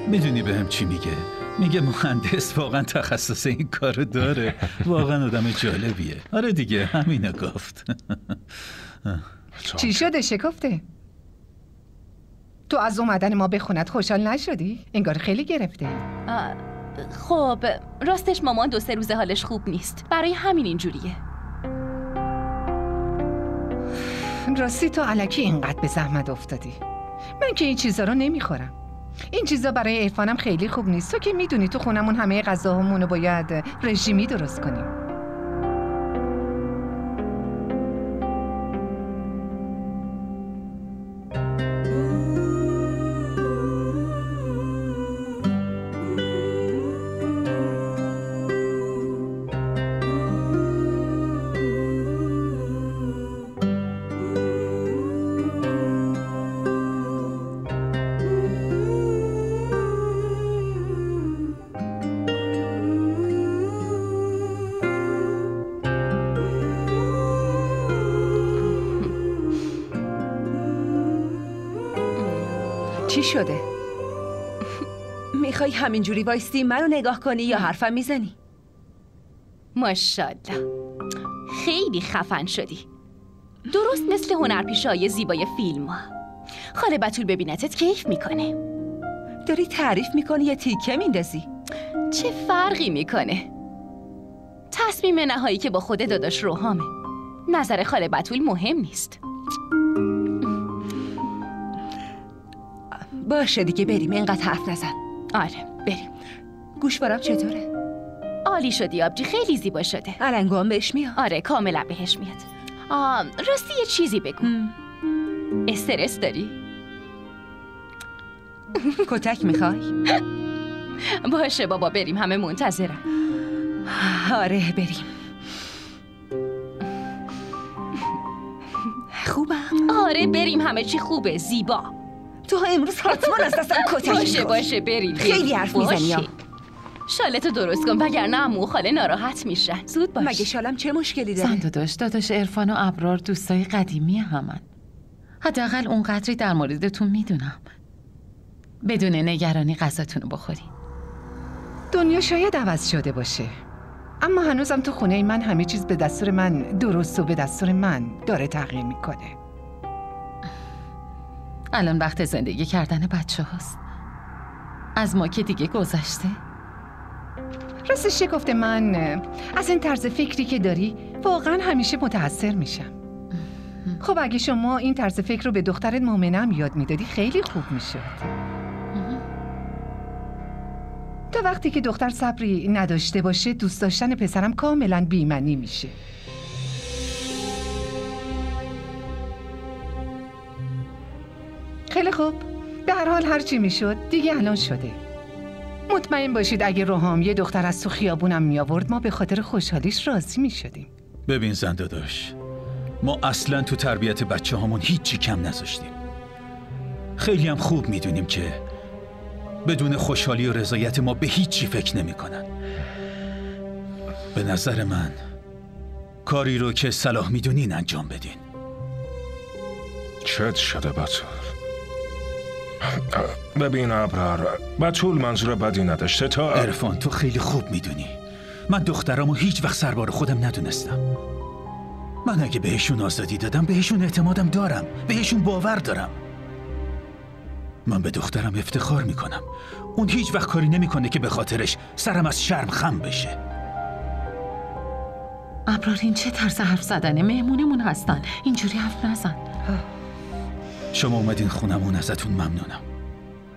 میدونی بهم چی میگه؟ میگه مهندس واقعا تخصص این کارو داره. واقعا آدم جالبیه. آره دیگه همینو گفت. چی شده شکفته؟ تو از اومدن ما به خونت خوشحال نشدی؟ انگار خیلی گرفته. خب راستش مامان 2-3 روزه حالش خوب نیست، برای همین اینجوریه. راستی تو الکی اینقدر به زحمت افتادی. من که این چیزا رو نمیخورم. این چیزا برای عرفانم خیلی خوب نیست. تو که میدونی تو خونمون همه غذاهامونو باید رژیمی درست کنیم. چی شده؟ میخوای همینجوری وایستی منو نگاه کنی یا حرفم میزنی؟ ماشاءالله خیلی خفن شدی، درست مثل هنرپیشه‌های زیبای فیلم ها. خاله بتول ببینتت کیف میکنه. داری تعریف میکنی یا تیکه میندازی؟ چه فرقی میکنه؟ تصمیم نهایی که با خود داداش روحامه. نظر خاله بتول مهم نیست. باشه دیگه بریم، اینقدر حرف نزن. آره بریم. گوشوارم چطوره؟ عالی شدی آبجی، خیلی زیبا شده. علنگو هم بهش میاد؟ آره کاملا بهش میاد. راستی یه چیزی بگو. استرس داری؟ کتک میخوای؟ باشه بابا بریم، همه منتظرم. آره بریم. خوبم؟ آره بریم، همه چی خوبه، زیبا. تو امروز حتما از دستم کتک باشه بریم. خیلی حرف میزنی. شالتو درست کن وگرنه عمو و خاله ناراحت میشن. زود باش. مگه شالم چه مشکلی داره؟ داداش عرفان و ابرار دوستای قدیمی همن. حداقل اونقدری در موردتون میدونم. بدون نگرانی غذاتونو بخورین. دنیا شاید عوض شده باشه، اما هنوزم تو خونه من همه چیز به دستور من درست و به دستور من داره تغییر میکنه. الان وقت زندگی کردن بچه هاست. از ما که دیگه گذشته. راستش شکفته من از این طرز فکری که داری واقعا همیشه متأثر میشم. خب اگه شما این طرز فکر رو به دخترت مومنم یاد میدادی خیلی خوب میشد. تا وقتی که دختر صبری نداشته باشه دوست داشتن پسرم کاملا بی‌معنی میشه. خیلی خوب، به هر حال هر چی میشد دیگه الان شده. مطمئن باشید اگه روحام یه دختر از تو خیابونم میآورد ما به خاطر خوشحالیش راضی میشدیم. ببین زن داداش، ما اصلا تو تربیت بچه هامون هیچی کم نذاشتیم. خیلی هم خوب میدونیم که بدون خوشحالی و رضایت ما به هیچی فکر نمی کنن. به نظر من کاری رو که صلاح میدونین انجام بدین. چت شده بتول؟ ببین ابرار، بتول منظور بدی نداشته. تا عرفان تو خیلی خوب میدونی من دخترامو هیچ وقت سربار خودم ندونستم. من اگه بهشون آزادی دادم بهشون اعتمادم دارم، بهشون باور دارم. من به دخترم افتخار میکنم. اون هیچ وقت کاری نمیکنه که به خاطرش سرم از شرم خم بشه. ابرار این چه طرز حرف زدنه؟ مهمونمون هستن، اینجوری حرف نزن. شما اومدین خونمون، ازتون ممنونم،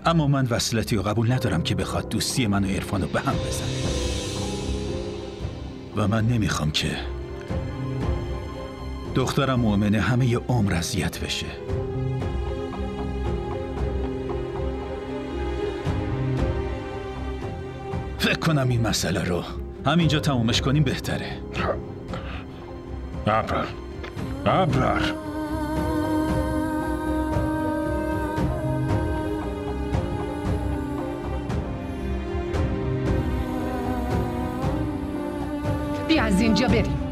اما من وصلتی و قبول ندارم که بخواد دوستی من و عرفانو به هم بزنه و من نمیخوام که دخترم مؤمنه همه ی عمر اذیت بشه. فکر کنم این مسئله رو همینجا تمومش کنیم بهتره. ابرار بیا از اینجا بریم.